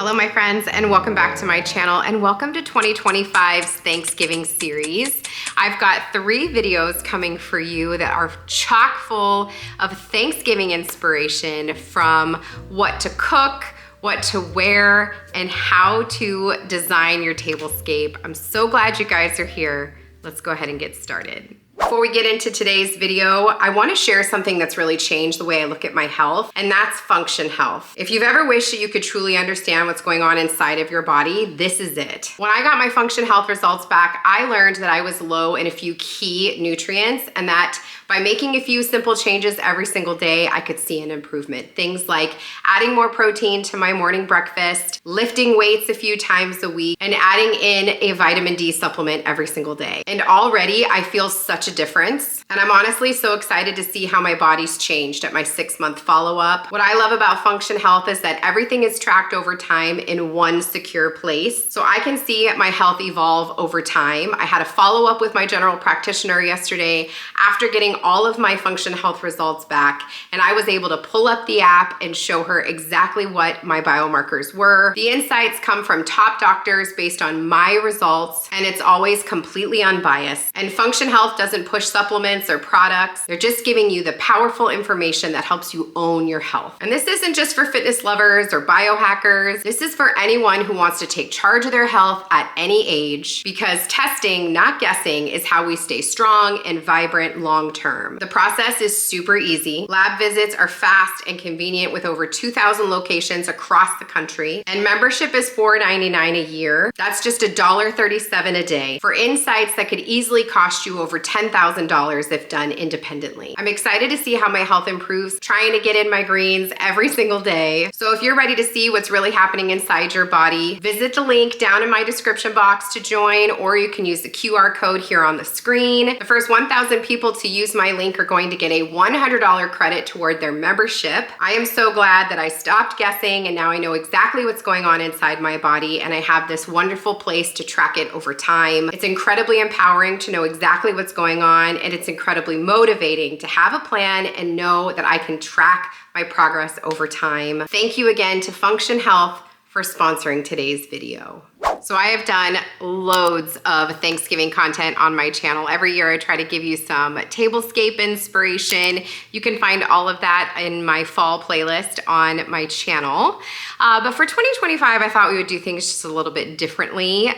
Hello my friends, and welcome back to my channel, and welcome to 2025's Thanksgiving series. I've got 3 videos coming for you that are chock full of Thanksgiving inspiration, from what to cook, what to wear, and how to design your tablescape. I'm so glad you guys are here. Let's go ahead and get started. Before we get into today's video, I want to share something that's really changed the way I look at my health, and that's function health. If you've ever wished that you could truly understand what's going on inside of your body, this is it. When I got my function health results back, I learned that I was low in a few key nutrients, and that by making a few simple changes every single day, I could see an improvement. Things like adding more protein to my morning breakfast, lifting weights a few times a week, and adding in a vitamin D supplement every single day. And already I feel such a difference. And I'm honestly so excited to see how my body's changed at my 6-month follow-up. What I love about Function Health is that everything is tracked over time in one secure place. So I can see my health evolve over time. I had a follow-up with my general practitioner yesterday after getting all of my Function Health results back, and I was able to pull up the app and show her exactly what my biomarkers were. The insights come from top doctors based on my results, and it's always completely unbiased. And Function Health doesn't push supplements or products. They're just giving you the powerful information that helps you own your health. And this isn't just for fitness lovers or biohackers. This is for anyone who wants to take charge of their health at any age, because testing, not guessing, is how we stay strong and vibrant long term. The process is super easy. Lab visits are fast and convenient with over 2,000 locations across the country. And membership is $4.99 a year. That's just $1.37 a day for insights that could easily cost you over $10,000 if done independently. I'm excited to see how my health improves, trying to get in my greens every single day. So if you're ready to see what's really happening inside your body, visit the link down in my description box to join, or you can use the QR code here on the screen. The first 1,000 people to use my link are going to get a $100 credit toward their membership. I am so glad that I stopped guessing, and now I know exactly what's going on inside my body, and I have this wonderful place to track it over time. It's incredibly empowering to know exactly what's going on, and it's incredibly motivating to have a plan and know that I can track my progress over time. Thank you again to Function Health for sponsoring today's video. So I have done loads of Thanksgiving content on my channel. Every year I try to give you some tablescape inspiration. You can find all of that in my fall playlist on my channel. But for 2025, I thought we would do things just a little bit differently.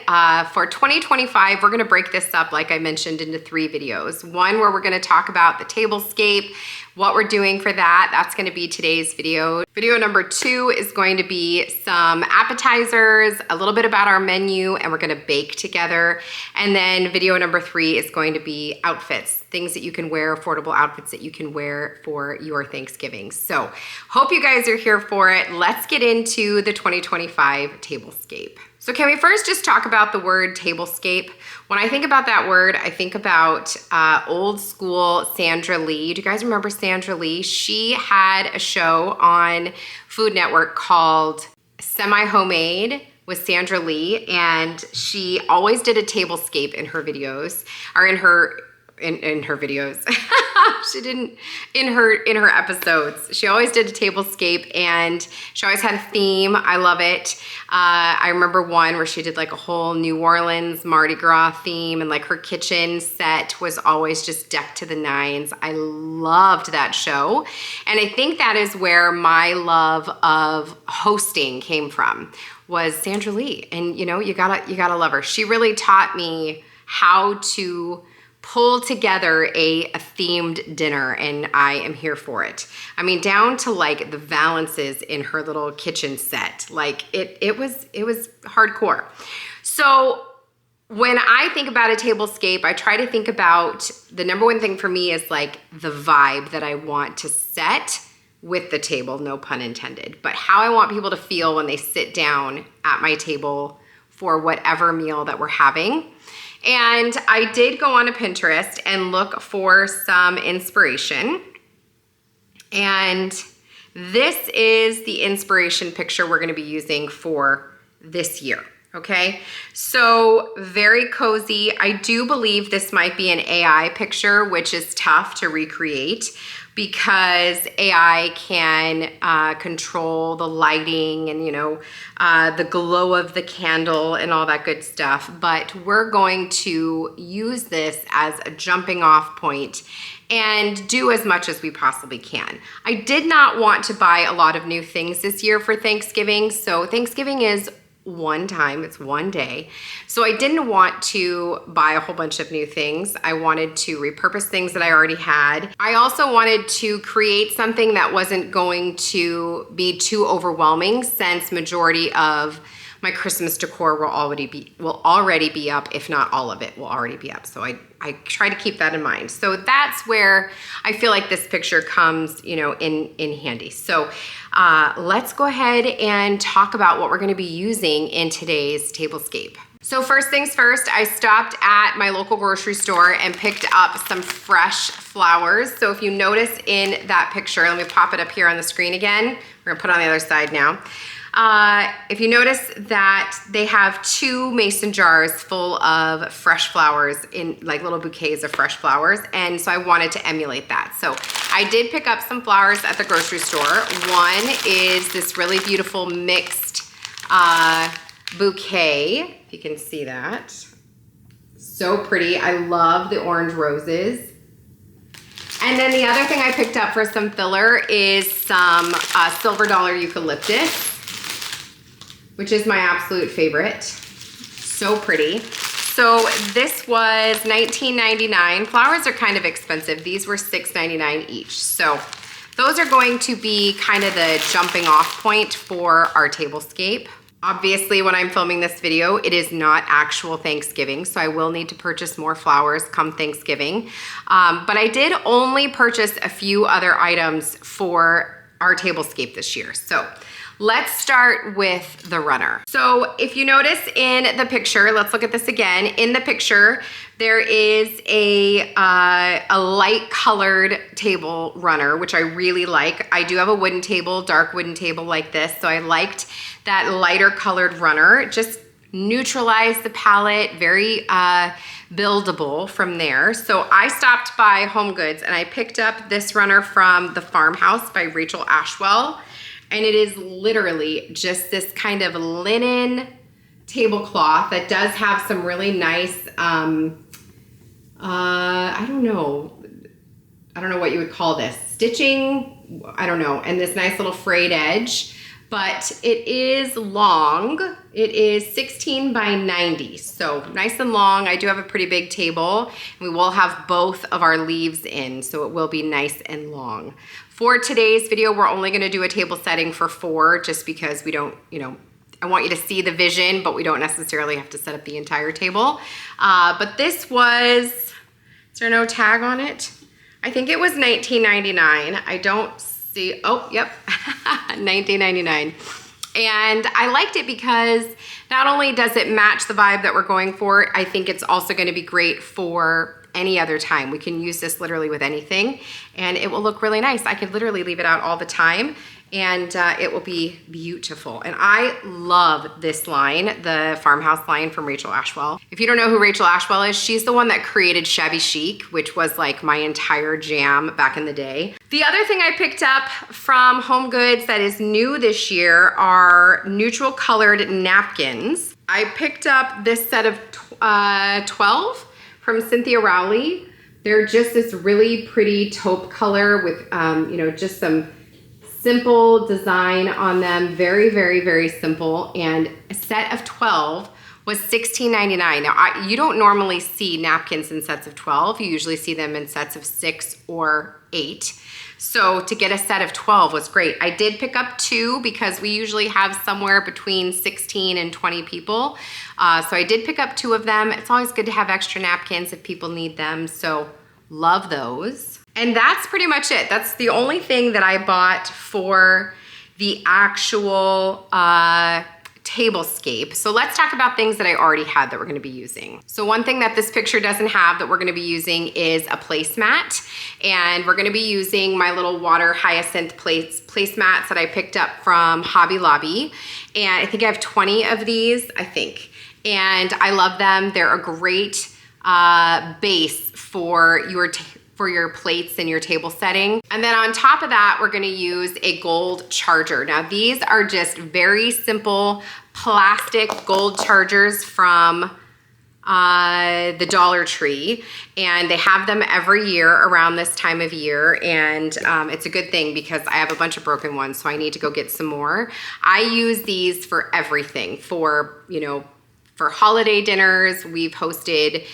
For 2025, we're gonna break this up, like I mentioned, into 3 videos. One where we're gonna talk about the tablescape, what we're doing for that. That's gonna be today's video. Video number 2 is going to be some appetizers, a little bit about our menu, and we're gonna bake together. And then video number 3 is going to be outfits, things that you can wear, affordable outfits that you can wear for your Thanksgiving. So hope you guys are here for it. Let's get into the 2025 tablescape. So can we first just talk about the word tablescape? When I think about that word, I think about old school Sandra Lee. Do you guys remember Sandra Lee? She had a show on Food Network called Semi-Homemade with Sandra Lee, and she always did a tablescape in her videos, or in her videos. She didn't in her episodes. She always did a tablescape, and she always had a theme. I love it. I remember one where she did like a whole New Orleans Mardi Gras theme, and like her kitchen set was always just decked to the nines. I loved that show, and I think that is where my love of hosting came from, was Sandra Lee. And you know, you gotta love her. She really taught me how to pull together a themed dinner, and I am here for it. I mean, down to like the valances in her little kitchen set. Like it was hardcore. So when I think about a tablescape, I try to think about the number one thing for me is like the vibe that I want to set with the table, no pun intended, but how I want people to feel when they sit down at my table for whatever meal that we're having. And I did go on to Pinterest and look for some inspiration. And this is the inspiration picture we're gonna be using for this year, okay? So very cozy. I do believe this might be an AI picture, which is tough to recreate, because AI can control the lighting and, the glow of the candle and all that good stuff. But we're going to use this as a jumping off point and do as much as we possibly can. I did not want to buy a lot of new things this year for Thanksgiving. So Thanksgiving is one time, it's one day. So I didn't want to buy a whole bunch of new things. I wanted to repurpose things that I already had. I also wanted to create something that wasn't going to be too overwhelming, since majority of my Christmas decor will already be up, if not all of it will already be up. So I try to keep that in mind. So that's where I feel like this picture comes, in handy. So let's go ahead and talk about what we're gonna be using in today's Tablescape. So first things first, I stopped at my local grocery store and picked up some fresh flowers. So if you notice in that picture, let me pop it up here on the screen again. We're gonna put it on the other side now. If you notice that they have 2 mason jars full of fresh flowers, in like little bouquets of fresh flowers, and so I wanted to emulate that. So I did pick up some flowers at the grocery store. One is this really beautiful mixed bouquet, if you can see that. So pretty. I love the orange roses. And then the other thing I picked up for some filler is some silver dollar eucalyptus, which is my absolute favorite. So pretty. So this was $19.99. Flowers are kind of expensive. These were $6.99 each. So those are going to be kind of the jumping off point for our Tablescape. Obviously, when I'm filming this video, it is not actual Thanksgiving, so I will need to purchase more flowers come Thanksgiving. But I did only purchase a few other items for our Tablescape this year. So let's start with the runner. So if you notice in the picture, let's look at this again. In the picture, there is a light colored table runner, which I really like. I do have a wooden table, dark wooden table like this, so I liked that lighter colored runner. Just neutralized the palette, very buildable from there. So I stopped by Home Goods and I picked up this runner from the Farmhouse by Rachel Ashwell. And it is literally just this kind of linen tablecloth that does have some really nice, I don't know what you would call this, stitching, I don't know, and this nice little frayed edge. But it is long. It is 16 by 90, so nice and long. I do have a pretty big table. We will have both of our leaves in, so it will be nice and long. For today's video, we're only gonna do a table setting for 4, just because we don't, I want you to see the vision, but we don't necessarily have to set up the entire table. But this was, is there no tag on it? I think it was $19.99. I don't see, oh, yep, $19.99. And I liked it because not only does it match the vibe that we're going for, I think it's also gonna be great for any other time. We can use this literally with anything and it will look really nice. I could literally leave it out all the time and it will be beautiful. And I love this line, the Farmhouse line from Rachel Ashwell. If you don't know who Rachel Ashwell is, she's the one that created Shabby Chic, which was like my entire jam back in the day. The other thing I picked up from Home Goods that is new this year are neutral colored napkins. I picked up this set of 12 from Cynthia Rowley. They're just this really pretty taupe color with, just some simple design on them. Very, very, very simple. And a set of 12 was $16.99. Now, you don't normally see napkins in sets of 12. You usually see them in sets of 6 or 8. So to get a set of 12 was great. I did pick up 2 because we usually have somewhere between 16 and 20 people. So I did pick up 2 of them. It's always good to have extra napkins if people need them. So love those. And that's pretty much it. That's the only thing that I bought for the actual Tablescape. So let's talk about things that I already had that we're gonna be using. So one thing that this picture doesn't have that we're gonna be using is a placemat. And we're gonna be using my little water hyacinth placemats that I picked up from Hobby Lobby. And I think I have 20 of these, I think. And I love them. They're a great base for your for your plates and your table setting. And then on top of that, we're gonna use a gold charger. Now these are just very simple plastic gold chargers from the Dollar Tree, and they have them every year around this time of year, and it's a good thing because I have a bunch of broken ones, so I need to go get some more. I use these for everything, for, you know, for holiday dinners. We've hosted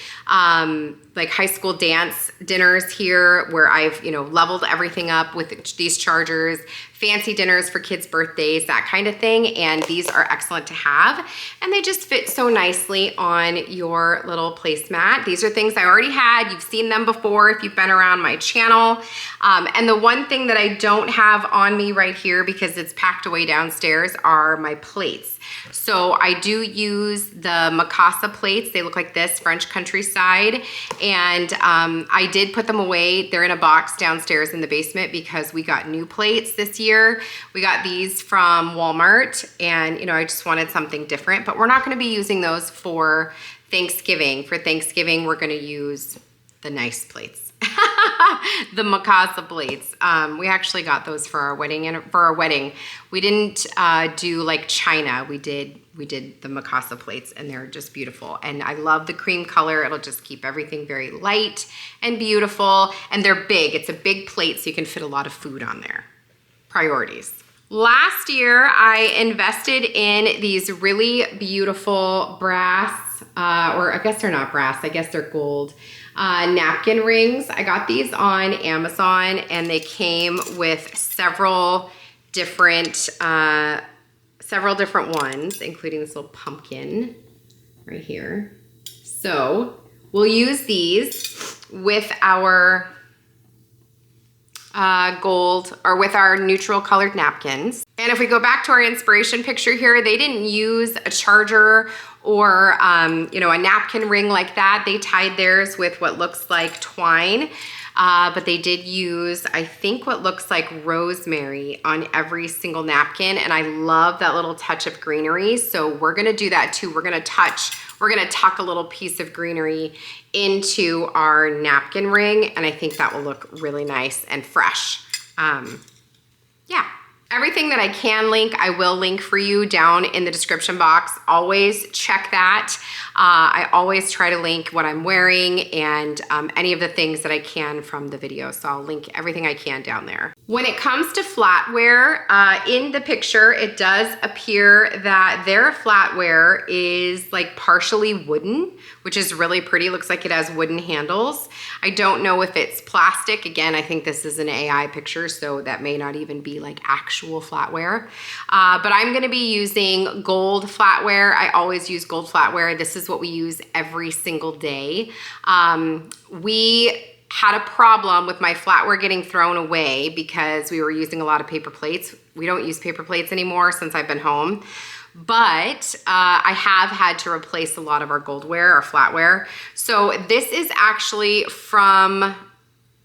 like high school dance dinners here where I've, you know, leveled everything up with these chargers, fancy dinners for kids' birthdays, that kind of thing. And these are excellent to have. And they just fit so nicely on your little placemat. These are things I already had. You've seen them before if you've been around my channel. And the one thing that I don't have on me right here because it's packed away downstairs are my plates. So I do use the Mikasa plates. They look like this, French countryside. And I did put them away. They're in a box downstairs in the basement because we got new plates this year. We got these from Walmart, and you know, I just wanted something different, but we're not gonna be using those for Thanksgiving. For Thanksgiving, we're gonna use the nice plates. The Mikasa plates. We actually got those for our wedding. We didn't do like china. We did the Mikasa plates, and they're just beautiful. And I love the cream color. It'll just keep everything very light and beautiful. And they're big. It's a big plate, so you can fit a lot of food on there. Priorities. Last year, I invested in these really beautiful brass, or I guess they're not brass, I guess they're gold, napkin rings. I got these on Amazon, and they came with several different ones, including this little pumpkin right here. So we'll use these with our gold, or with our neutral colored napkins. And if we go back to our inspiration picture here, they didn't use a charger or you know, a napkin ring like that. They tied theirs with what looks like twine, but they did use, I think, what looks like rosemary on every single napkin. And I love that little touch of greenery. So we're gonna do that too. We're gonna tuck a little piece of greenery into our napkin ring, and I think that will look really nice and fresh. Yeah. Everything that I can link, I will link for you down in the description box. Always check that. I always try to link what I'm wearing and any of the things that I can from the video. So I'll link everything I can down there. When it comes to flatware, in the picture, it does appear that their flatware is like partially wooden, which is really pretty. Looks like it has wooden handles. I don't know if it's plastic. Again, I think this is an AI picture, so that may not even be like actual flatware. But I'm gonna be using gold flatware. I always use gold flatware. This is what we use every single day. We had a problem with my flatware getting thrown away because we were using a lot of paper plates. We don't use paper plates anymore since I've been home. But I have had to replace a lot of our goldware, our flatware. So this is actually from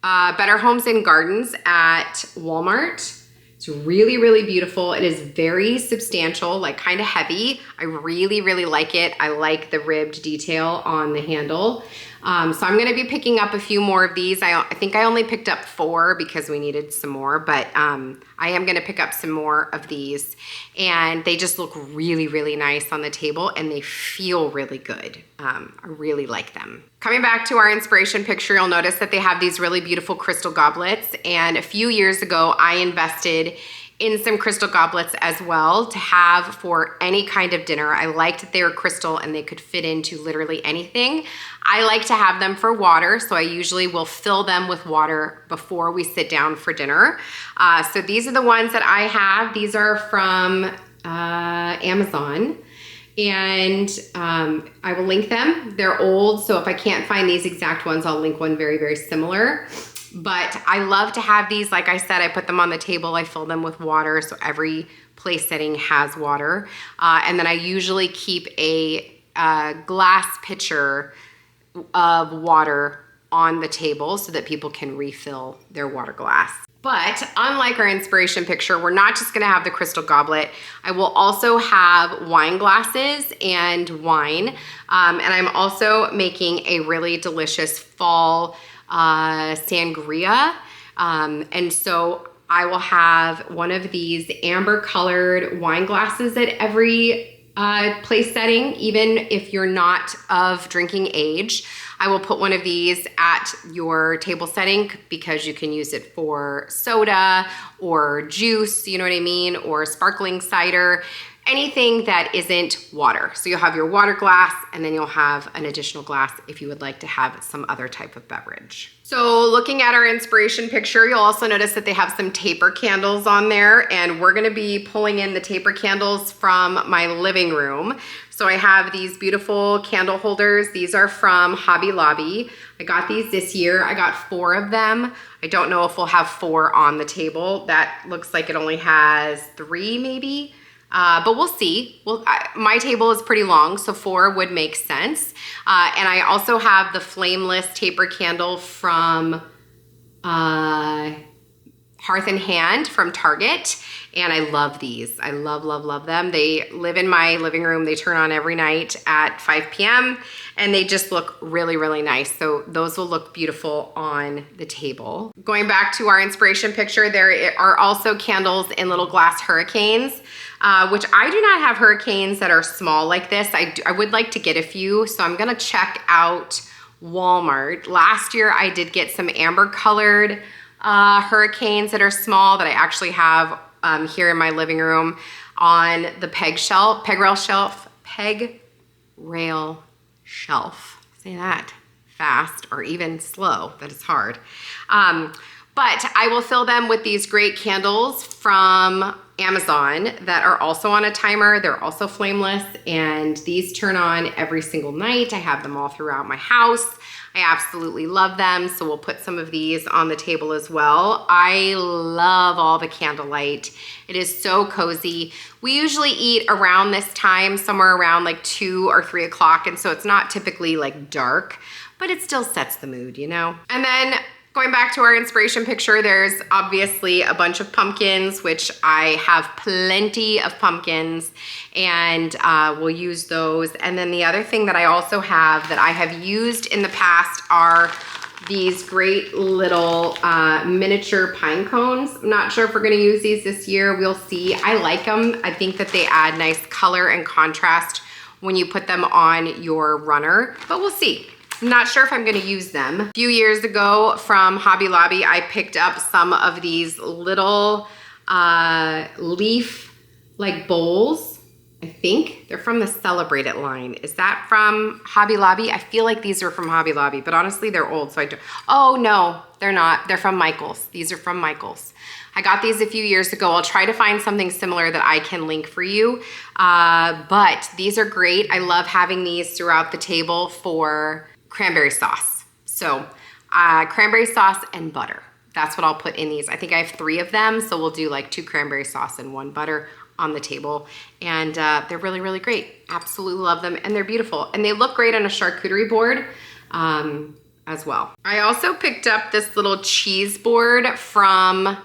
Better Homes and Gardens at Walmart. It's really, really beautiful. It is very substantial, like kind of heavy. I really, really like it. I like the ribbed detail on the handle. So I'm gonna be picking up a few more of these. I think I only picked up 4 because we needed some more, but I am gonna pick up some more of these, and they just look really, really nice on the table, and they feel really good. I really like them. Coming back to our inspiration picture, you'll notice that they have these really beautiful crystal goblets, and a few years ago, I invested in some crystal goblets as well to have for any kind of dinner. I liked that they were crystal and they could fit into literally anything. I like to have them for water, so I usually will fill them with water before we sit down for dinner. So these are the ones that I have. These are from Amazon, and I will link them. They're old, so if I can't find these exact ones, I'll link one very, very similar. But I love to have these. Like I said, I put them on the table, I fill them with water, so every place setting has water. And then I usually keep a glass pitcher of water on the table so that people can refill their water glass. But unlike our inspiration picture, we're not just gonna have the crystal goblet. I will also have wine glasses and wine. And I'm also making a really delicious fall sangria. And so I will have one of these amber colored wine glasses at every place setting, even if you're not of drinking age. I will put one of these at your table setting because you can use it for soda or juice, you know what I mean, or sparkling cider, anything that isn't water. So you'll have your water glass and then you'll have an additional glass if you would like to have some other type of beverage. So looking at our inspiration picture, you'll also notice that they have some taper candles on there, and we're gonna be pulling in the taper candles from my living room. So I have these beautiful candle holders. These are from Hobby Lobby. I got these this year. I got 4 of them. I don't know if we'll have 4 on the table. That looks like it only has 3 maybe. But we'll see. My table is pretty long, so 4 would make sense. And I also have the flameless taper candle from Hearth and Hand from Target. And I love these. I love them. They live in my living room. They turn on every night at 5 p.m. and they just look really nice. So those will look beautiful on the table. Going back to our inspiration picture, there are also candles in little glass hurricanes, which I do not have hurricanes that are small like this. I would like to get a few, so I'm gonna check out Walmart. Last year I did get some amber colored hurricanes that are small that I actually have here in my living room on the peg rail shelf. Say that fast or even slow, that is hard. But I will fill them with these great candles from Amazon that are also on a timer. They're also flameless, and these turn on every single night. I have them all throughout my house. I absolutely love them, so we'll put some of these on the table as well. I love all the candlelight. It is so cozy. We usually eat around this time, somewhere around like 2 or 3 o'clock, and so it's not typically like dark, but it still sets the mood, you know? And then going back to our inspiration picture, there's obviously a bunch of pumpkins, which I have plenty of pumpkins, and we'll use those. And then the other thing that I also have that I have used in the past are these great little miniature pine cones. I'm not sure if we're gonna use these this year. We'll see. I like them. I think that they add nice color and contrast when you put them on your runner, but we'll see. I'm not sure if I'm gonna use them. A few years ago from Hobby Lobby, I picked up some of these little leaf like bowls. I think they're from the Celebrate It line. Is that from Hobby Lobby? I feel like these are from Hobby Lobby, but honestly they're old, so I don't. Oh no, they're not. They're from Michael's. These are from Michael's. I got these a few years ago. I'll try to find something similar that I can link for you. But these are great. I love having these throughout the table for cranberry sauce. So cranberry sauce and butter. That's what I'll put in these. I think I have 3 of them, so we'll do like 2 cranberry sauce and 1 butter on the table. And they're really great. Absolutely love them, and they're beautiful. And they look great on a charcuterie board as well. I also picked up this little cheese board from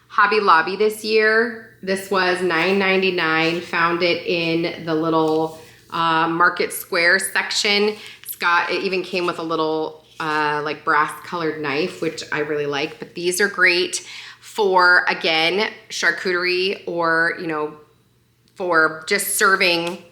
Hobby Lobby this year. This was $9.99. Found it in the little Market Square section. It even came with a little like brass colored knife, which I really like. But these are great for, again, charcuterie, or, you know, for just serving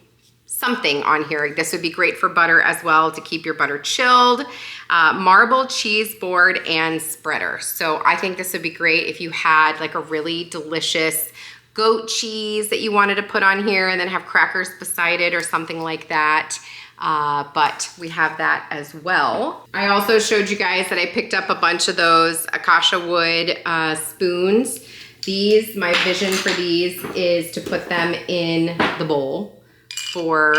something on here. This would be great for butter as well, to keep your butter chilled. Marble cheese board and spreader. So I think this would be great if you had like a really delicious goat cheese that you wanted to put on here and then have crackers beside it or something like that. But we have that as well. I also showed you guys that I picked up a bunch of those acacia wood spoons. These, my vision for these is to put them in the bowl for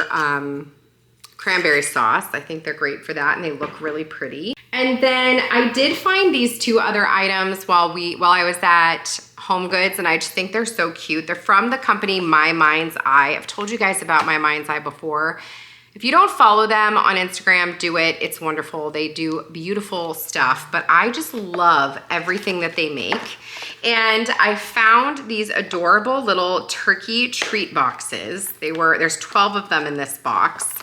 cranberry sauce. I think they're great for that, and they look really pretty. And then I did find these 2 other items while I was at Home Goods, and I just think they're so cute. They're from the company My Mind's Eye. I've told you guys about My Mind's Eye before. If you don't follow them on Instagram, do it. It's wonderful. They do beautiful stuff, but I just love everything that they make. And I found these adorable little turkey treat boxes. There's 12 of them in this box,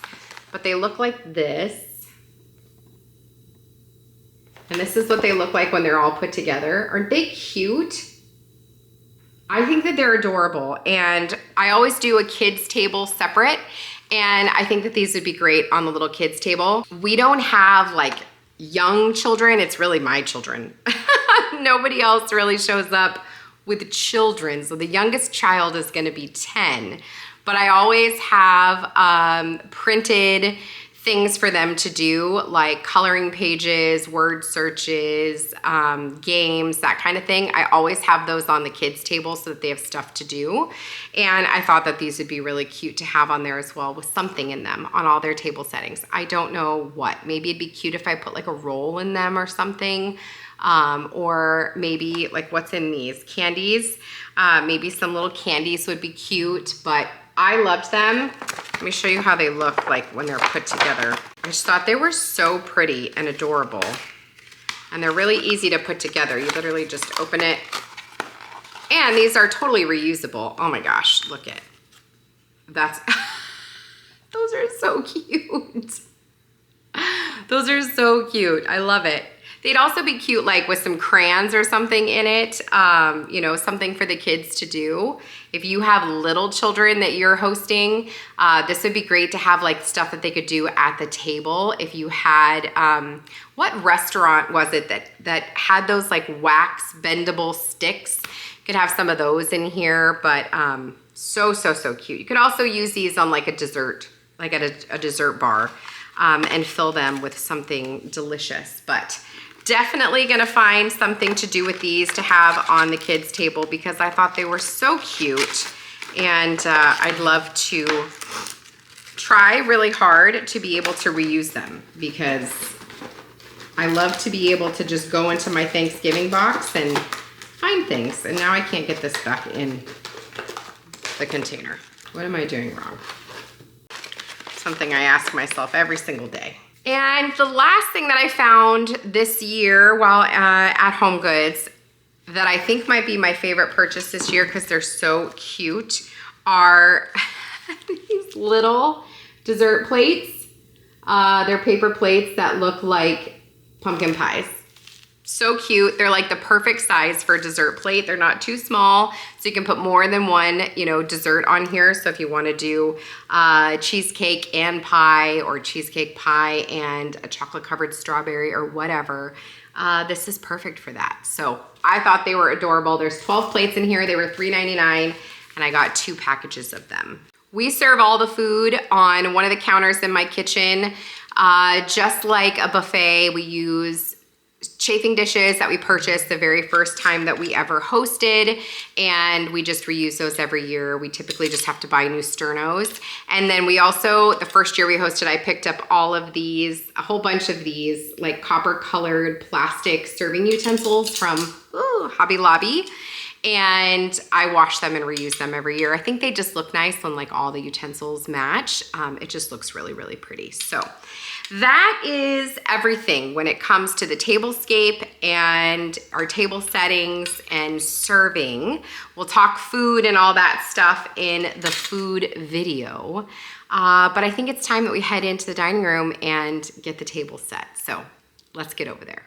but they look like this. And this is what they look like when they're all put together. Aren't they cute? I think that they're adorable. And I always do a kids table separate. And I think that these would be great on the little kids table. We don't have like young children. It's really my children. Nobody else really shows up with children. So the youngest child is gonna be 10. But I always have printed things for them to do, like coloring pages, word searches, games, that kind of thing. I always have those on the kids' table so that they have stuff to do. And I thought that these would be really cute to have on there as well with something in them on all their table settings. I don't know what. Maybe it'd be cute if I put like a roll in them or something. Or maybe like what's in these? Candies. Maybe some little candies would be cute, but I loved them. Let me show you how they look like when they're put together. I just thought they were so pretty and adorable. And they're really easy to put together. You literally just open it. And these are totally reusable. Oh my gosh, look at that's those are so cute. Those are so cute. I love it. They'd also be cute like with some crayons or something in it, you know, something for the kids to do. If you have little children that you're hosting, this would be great to have like stuff that they could do at the table. If you had, what restaurant was it that had those like wax bendable sticks? You could have some of those in here, but so cute. You could also use these on like a dessert, like at a dessert bar, and fill them with something delicious. But definitely gonna find something to do with these to have on the kids' table because I thought they were so cute. And I'd love to try really hard to be able to reuse them because I love to be able to just go into my Thanksgiving box and find things. And now I can't get this back in the container. What am I doing wrong? Something I ask myself every single day. And the last thing that I found this year while at Home Goods that I think might be my favorite purchase this year because they're so cute are these little dessert plates. They're paper plates that look like pumpkin pies. So cute. They're like the perfect size for a dessert plate. They're not too small, so you can put more than one, you know, dessert on here. So if you want to do cheesecake and pie or cheesecake pie and a chocolate covered strawberry or whatever, this is perfect for that. So I thought they were adorable. There's 12 plates in here. They were $3.99 and I got 2 packages of them. We serve all the food on one of the counters in my kitchen. Just like a buffet, we use chafing dishes that we purchased the very first time that we ever hosted, and we just reuse those every year. We typically just have to buy new sternos. And then we also, the first year we hosted, I picked up all of these, a whole bunch of these like copper colored plastic serving utensils from Hobby Lobby. And I wash them and reuse them every year. I think they just look nice when like all the utensils match. It just looks really, really pretty. So that is everything when it comes to the Tablescape and our table settings and serving. We'll talk food and all that stuff in the food video. But I think it's time that we head into the dining room and get the table set. So let's get over there.